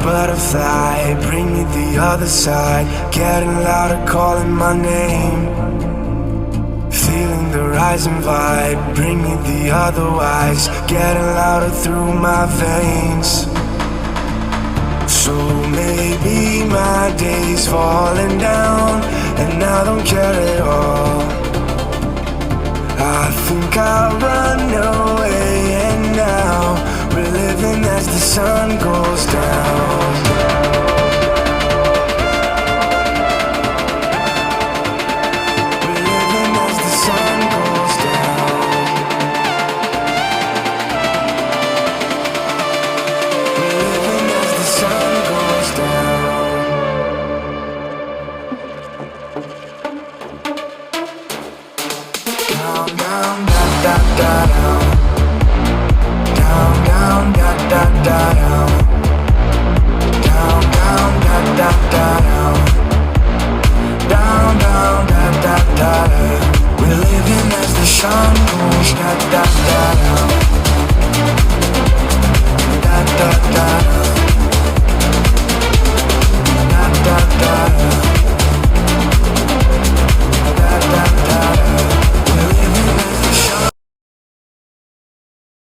Butterfly, bring me the other side. Getting louder, calling my name. Feeling the rising vibe, bring me the otherwise. Getting louder through my veins. So maybe my day's falling down, and I don't care at all. I think I'll run away, and now we're living as the sun goes down.